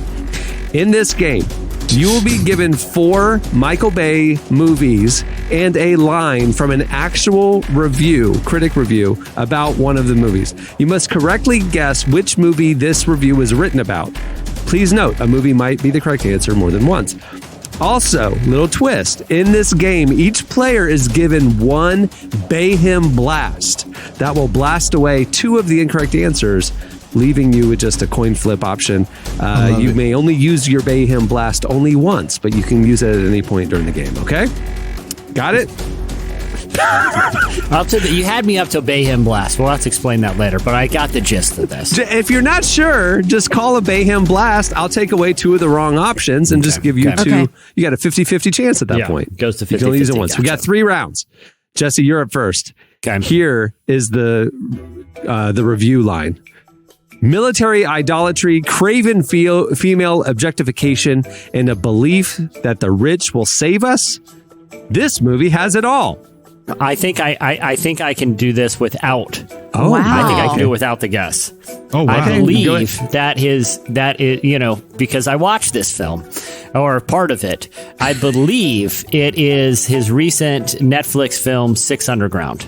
[SPEAKER 2] In this game, you will be given 4 Michael Bay movies and a line from an actual review, critic review, about one of the movies. You must correctly guess which movie this review is written about. Please note, a movie might be the correct answer more than once. Also, little twist, in this game, each player is given one BAYHEM blast that will blast away 2 of the incorrect answers, leaving you with just a coin flip option. You may only use your BAYHEM blast only once, but you can use it at any point during the game, okay? Got it?
[SPEAKER 3] You had me up to BAYHEM blast. We'll have to explain that later, but I got the gist of this.
[SPEAKER 2] If you're not sure, just call a BAYHEM blast. I'll take away 2 of the wrong options and just give you 2. Okay. You got a 50-50 chance at that point.
[SPEAKER 3] Goes to 50-50.
[SPEAKER 2] You can only use it once.
[SPEAKER 3] Gotcha.
[SPEAKER 2] We got 3 rounds. Jesse, you're up first.
[SPEAKER 3] Okay.
[SPEAKER 2] Here is the review line. Military idolatry, craven female objectification, and a belief that the rich will save us. This movie has it all.
[SPEAKER 3] I think I can do this without.
[SPEAKER 2] Oh, wow.
[SPEAKER 3] I think I can do it without the guess.
[SPEAKER 5] Oh, wow.
[SPEAKER 3] I believe that is, because I watched this film, or part of it. I believe it is his recent Netflix film, 6 Underground.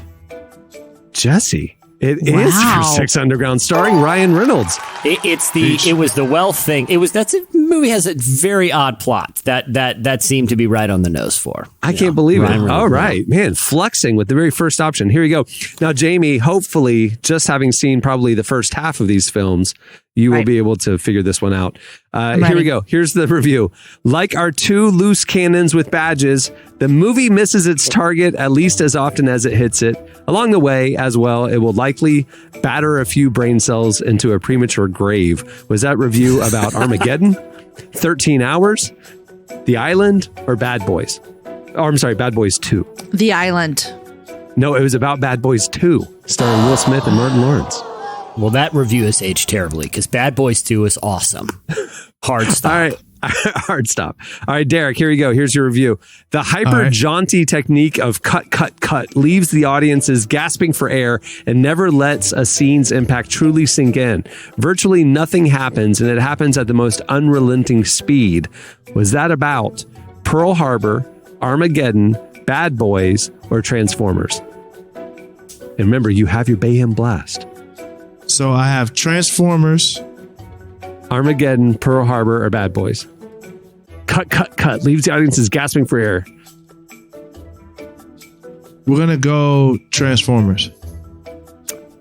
[SPEAKER 2] Jesse. It is for 6 Underground, starring Ryan Reynolds.
[SPEAKER 3] It was the wealth thing. That's a movie has a very odd plot that seemed to be right on the nose for.
[SPEAKER 2] I can't believe it. All right, man, flexing with the very first option. Here we go. Now, Jamie, hopefully, just having seen probably the first half of these films, you will be able to figure this one out. Here we go. Here's the review. Like our 2 loose cannons with badges, the movie misses its target at least as often as it hits it. Along the way, as well, it will likely batter a few brain cells into a premature grave. Was that review about Armageddon, 13 Hours, The Island, or Bad Boys? Oh, I'm sorry, Bad Boys 2.
[SPEAKER 4] The Island.
[SPEAKER 2] No, it was about Bad Boys 2, starring Will Smith and Martin Lawrence.
[SPEAKER 3] Well, that review has aged terribly because Bad Boys 2 is awesome. Hard stop.
[SPEAKER 2] All right. Hard stop. All right, Derek, here we go. Here's your review. The jaunty technique of cut leaves the audiences gasping for air and never lets a scene's impact truly sink in. Virtually nothing happens, and it happens at the most unrelenting speed. Was that about Pearl Harbor, Armageddon, Bad Boys, or Transformers? And remember, you have your BAYHEM blast.
[SPEAKER 5] So I have Transformers,
[SPEAKER 2] Armageddon, Pearl Harbor, or Bad Boys. Cut. Leaves the audiences gasping for air.
[SPEAKER 5] We're going to go Transformers.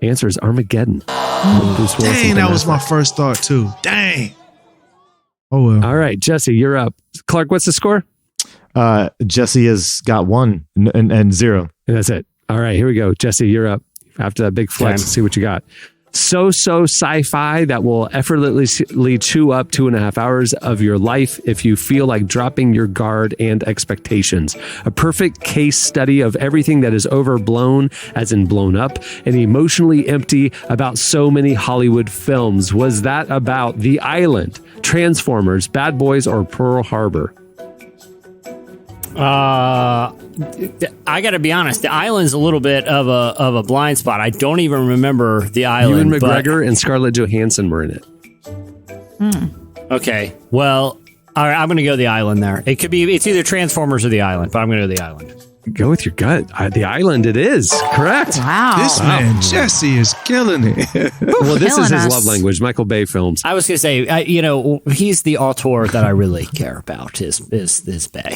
[SPEAKER 2] Answer is Armageddon.
[SPEAKER 5] Dang, that was my first thought too. Dang. Oh, well.
[SPEAKER 2] All right, Jesse, you're up. Clark, what's the score?
[SPEAKER 12] Jesse has got 1 and 0.
[SPEAKER 2] And that's it. All right, here we go. Jesse, you're up. After that big flex, let's see what you got. So sci-fi that will effortlessly chew up 2.5 hours of your life if you feel like dropping your guard and expectations. A perfect case study of everything that is overblown, as in blown up, and emotionally empty about so many Hollywood films. Was that about The Island, Transformers, Bad Boys, or Pearl Harbor?
[SPEAKER 3] I got to be honest. The Island's a little bit of a blind spot. I don't even remember The Island.
[SPEAKER 2] Ewan McGregor and Scarlett Johansson were in it.
[SPEAKER 3] Okay. Well, all right, I'm going to go The Island there. It could be. It's either Transformers or The Island, but I'm going to go The Island.
[SPEAKER 2] Go with your gut. The Island. It is correct.
[SPEAKER 4] Wow.
[SPEAKER 5] This man Jesse is killing it.
[SPEAKER 2] Well, this is his
[SPEAKER 4] us.
[SPEAKER 2] love language. Michael Bay films.
[SPEAKER 3] I was going to say, he's the auteur that I really care about. Is Bay.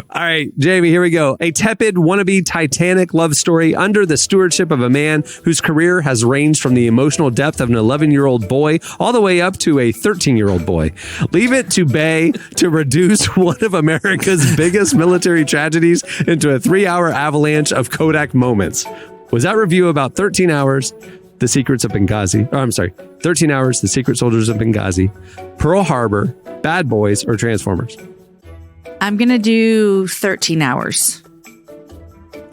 [SPEAKER 2] All right, Jamie, here we go. A tepid wannabe Titanic love story under the stewardship of a man whose career has ranged from the emotional depth of an 11-year-old boy all the way up to a 13-year-old boy. Leave it to Bay to reduce one of America's biggest military tragedies into a 3-hour avalanche of Kodak moments. Was that review about 13 Hours, The Secrets of Benghazi? Oh, I'm sorry. 13 Hours, The Secret Soldiers of Benghazi, Pearl Harbor, Bad Boys, or Transformers?
[SPEAKER 4] I'm going to do 13 Hours.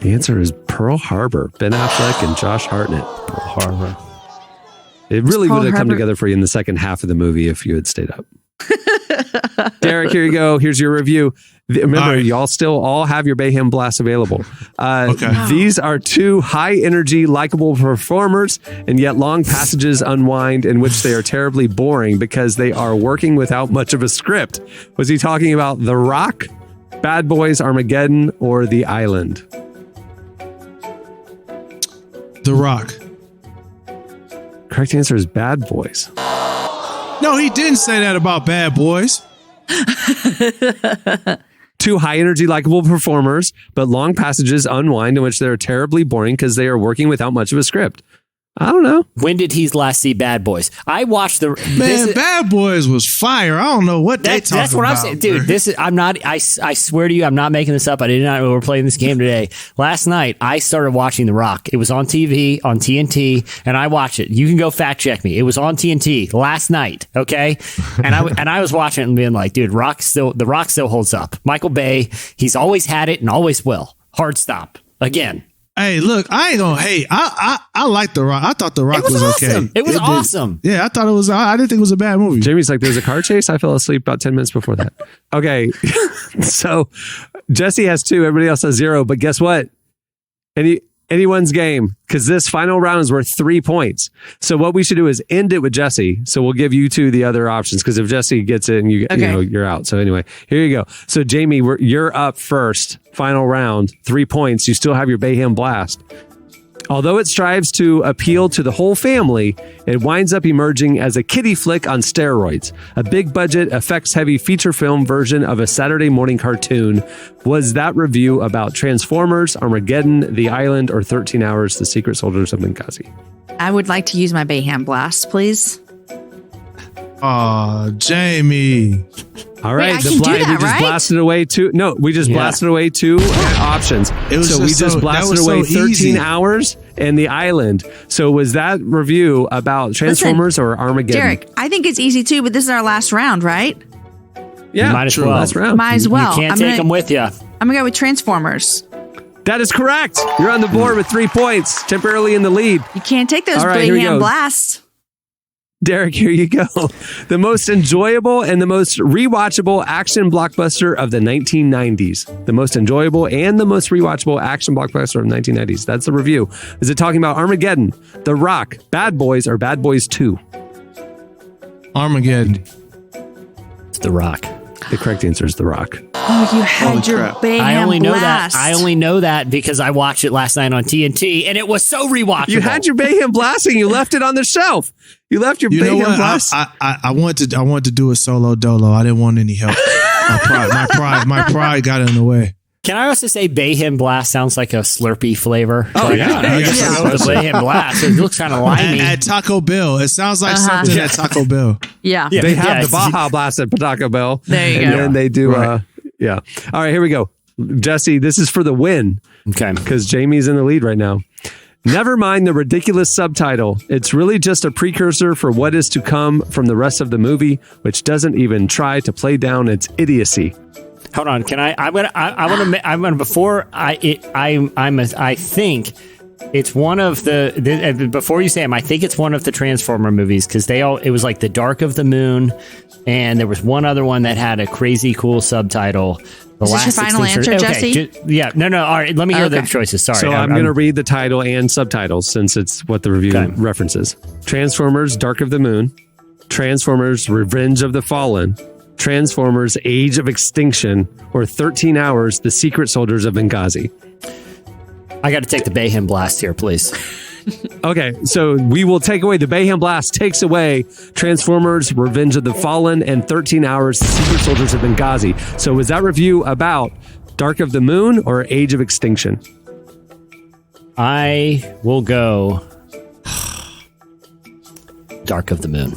[SPEAKER 2] The answer is Pearl Harbor. Ben Affleck and Josh Hartnett. Pearl Harbor. It really would have come together for you in the second half of the movie if you had stayed up. Derek, here you go. Here's your review. Remember, y'all still all have your BAYHEM Blast available. These are 2 high-energy, likable performers, and yet long passages unwind in which they are terribly boring because they are working without much of a script. Was he talking about The Rock, Bad Boys, Armageddon, or The Island?
[SPEAKER 5] The Rock.
[SPEAKER 2] Correct answer is Bad Boys.
[SPEAKER 5] No, he didn't say that about Bad Boys.
[SPEAKER 2] 2 high-energy, likable performers, but long passages unwind in which they're terribly boring because they are working without much of a script. I don't know.
[SPEAKER 3] When did he last see Bad Boys? I watched
[SPEAKER 5] Bad Boys was fire. I don't know what they talking about.
[SPEAKER 3] That's what I'm saying, dude. I swear to you, I'm not making this up. I did not know we were playing this game today. Last night, I started watching The Rock. It was on TV, on TNT, and I watched it. You can go fact check me. It was on TNT last night, okay? And I was watching it and being like, dude, The Rock still holds up. Michael Bay, he's always had it and always will. Hard stop. Again.
[SPEAKER 5] Hey, look, I ain't gonna hate. I like The Rock. I thought The Rock was
[SPEAKER 3] awesome.
[SPEAKER 5] okay.
[SPEAKER 3] It was awesome.
[SPEAKER 5] Yeah, I thought it was. I didn't think it was a bad movie.
[SPEAKER 2] Jamie's like, there's a car chase. I fell asleep about 10 minutes before that. Okay, so Jesse has 2. Everybody else has 0. But guess what? Anyone's game, because this final round is worth 3 points. So what we should do is end it with Jesse. So we'll give you 2 the other options, because if Jesse gets it and you're out. So anyway, here you go. So Jamie, you're up first. Final round, 3 points. You still have your BAYHEM Blast. Although it strives to appeal to the whole family, it winds up emerging as a kiddie flick on steroids, a big budget, effects-heavy feature film version of a Saturday morning cartoon. Was that review about Transformers, Armageddon, The Island, or 13 Hours, The Secret Soldiers of Benghazi?
[SPEAKER 4] I would like to use my BAYHEM Blast, please.
[SPEAKER 5] Oh, Jamie.
[SPEAKER 2] All right,
[SPEAKER 4] Wait, we just
[SPEAKER 2] blasted away 2. No, we just blasted away 2 options. We just blasted away 13 Hours and The Island. So was that review about Transformers or Armageddon?
[SPEAKER 4] Derek, I think it's easy too, but this is our last round, right?
[SPEAKER 2] Yeah,
[SPEAKER 3] might as well.
[SPEAKER 2] Last round.
[SPEAKER 4] Might as well.
[SPEAKER 3] You can't take them with you.
[SPEAKER 4] I'm gonna go with Transformers.
[SPEAKER 2] That is correct. You're on the board with 3 points, temporarily in the lead.
[SPEAKER 4] You can't take those
[SPEAKER 2] All right, here we
[SPEAKER 4] BAYHEM
[SPEAKER 2] go.
[SPEAKER 4] Blasts.
[SPEAKER 2] Derek, here you go. The most enjoyable and the most rewatchable action blockbuster of the 1990s. The most enjoyable and the most rewatchable action blockbuster of the 1990s. That's the review. Is it talking about Armageddon, The Rock, Bad Boys, or Bad Boys 2?
[SPEAKER 5] Armageddon.
[SPEAKER 3] It's The Rock.
[SPEAKER 2] The correct answer is The Rock.
[SPEAKER 4] Oh, you had your BAYHEM
[SPEAKER 3] I only know
[SPEAKER 4] Blast.
[SPEAKER 3] that. I only know that because I watched it last night on TNT, and it was so rewatchable.
[SPEAKER 2] You had your BAYHEM blasting. You left it on the shelf. You left your BAYHEM blast.
[SPEAKER 5] I wanted to do a solo dolo. I didn't want any help. My pride got in the way.
[SPEAKER 3] Can I also say BAYHEM Blast sounds like a Slurpee flavor?
[SPEAKER 2] Oh, yeah.
[SPEAKER 3] I guess I'll go with BAYHEM Blast. It looks kind of limey.
[SPEAKER 5] At Taco Bell. It sounds like something at Taco Bell.
[SPEAKER 4] Yeah.
[SPEAKER 2] They have the Baja Blast at Taco Bell.
[SPEAKER 4] There you
[SPEAKER 2] and
[SPEAKER 4] go.
[SPEAKER 2] then they do Yeah. All right, here we go. Jesse, this is for the win.
[SPEAKER 3] Okay.
[SPEAKER 2] Because Jamie's in the lead right now. Never mind the ridiculous subtitle. It's really just a precursor for what is to come from the rest of the movie, which doesn't even try to play down its idiocy.
[SPEAKER 3] Hold on. Can I want to before I think it's one of the before you say them, I think it's one of the Transformer movies because it was like The Dark of the Moon, and there was one other one that had a crazy cool subtitle.
[SPEAKER 4] Is this your final answer, Jesse?
[SPEAKER 3] Yeah. No. All right. Let me hear the choices. Sorry.
[SPEAKER 2] So I'm going to read the title and subtitles since it's what the review references. Transformers Dark of the Moon, Transformers Revenge of the Fallen, Transformers Age of Extinction, or 13 Hours, The Secret Soldiers of Benghazi.
[SPEAKER 3] I got to take the BAYHEM blast here, please.
[SPEAKER 2] Okay, so we will take away the BAYHEM blast, takes away Transformers, Revenge of the Fallen, and 13 Hours, The Secret Soldiers of Benghazi. So was that review about Dark of the Moon or Age of Extinction?
[SPEAKER 3] I will go Dark of the Moon.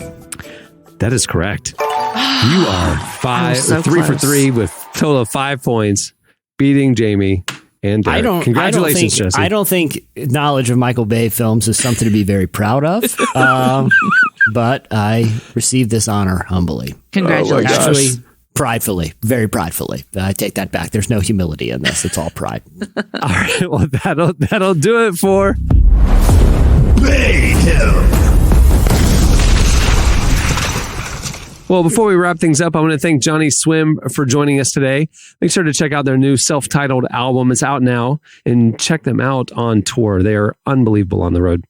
[SPEAKER 2] That is correct. You are 3 for 3 with a total of 5 points, beating Jamie. And congratulations, Jesse.
[SPEAKER 3] I don't think knowledge of Michael Bay films is something to be very proud of, but I received this honor humbly.
[SPEAKER 4] Congratulations.
[SPEAKER 3] Actually, pridefully, very pridefully. I take that back. There's no humility in this. It's all pride.
[SPEAKER 2] All right, well, that'll do it for
[SPEAKER 5] BAYHEM.
[SPEAKER 2] Well, before we wrap things up, I want to thank Johnnyswim for joining us today. Make sure to check out their new self-titled album. It's out now, and check them out on tour. They are unbelievable on the road.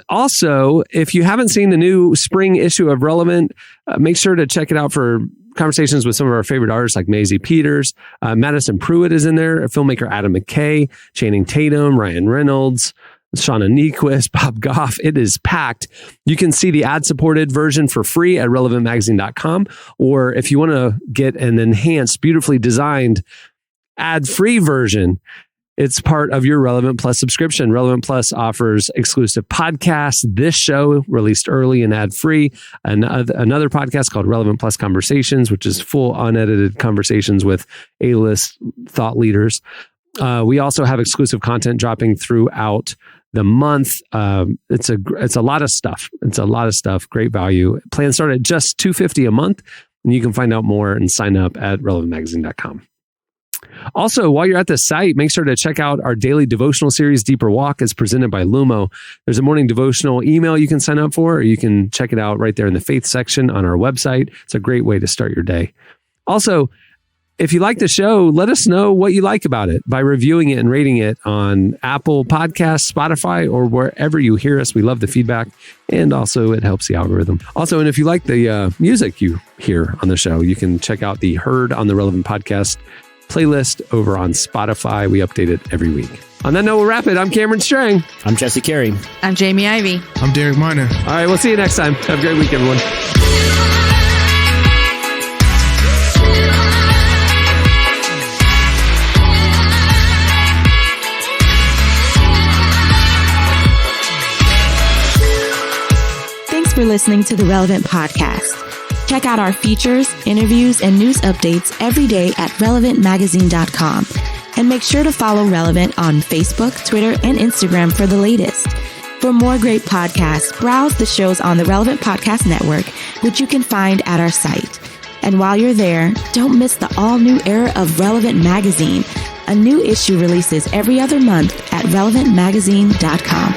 [SPEAKER 2] Also, if you haven't seen the new spring issue of Relevant, make sure to check it out for conversations with some of our favorite artists like Maisie Peters. Madison Pruitt is in there, filmmaker Adam McKay, Channing Tatum, Ryan Reynolds, Shauna Niequist, Bob Goff. It is packed. You can see the ad-supported version for free at relevantmagazine.com. Or if you want to get an enhanced, beautifully designed ad-free version, it's part of your Relevant Plus subscription. Relevant Plus offers exclusive podcasts. This show released early and ad-free. Another podcast called Relevant Plus Conversations, which is full unedited conversations with A-list thought leaders. We also have exclusive content dropping throughout the month. It's a lot of stuff. It's a lot of stuff. Great value. Plans start at just $250 a month, and you can find out more and sign up at relevantmagazine.com. Also, while you're at the site, make sure to check out our daily devotional series, Deeper Walk, is presented by Lumo. There's a morning devotional email you can sign up for, or you can check it out right there in the faith section on our website. It's a great way to start your day. Also, if you like the show, let us know what you like about it by reviewing it and rating it on Apple Podcasts, Spotify, or wherever you hear us. We love the feedback, and also it helps the algorithm. Also, and if you like the music you hear on the show, you can check out the Heard on the Relevant Podcast playlist over on Spotify. We update it every week. On that note, we'll wrap it. I'm Cameron Strang.
[SPEAKER 3] I'm Jesse Carey.
[SPEAKER 4] I'm Jamie Ivey.
[SPEAKER 5] I'm Derek Miner.
[SPEAKER 2] All right, we'll see you next time. Have a great week, everyone.
[SPEAKER 1] For listening to the Relevant Podcast. Check out our features, interviews, and news updates every day at relevantmagazine.com. And make sure to follow Relevant on Facebook, Twitter, and Instagram for the latest. For more great podcasts, browse the shows on the Relevant Podcast Network, which you can find at our site. And while you're there, don't miss the all-new era of Relevant Magazine. A new issue releases every other month at relevantmagazine.com.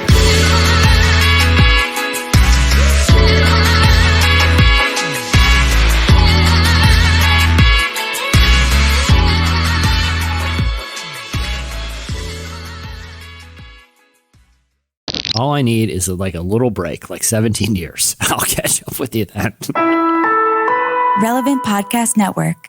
[SPEAKER 3] All I need is like a little break, like 17 years. I'll catch up with you then.
[SPEAKER 13] Relevant Podcast Network.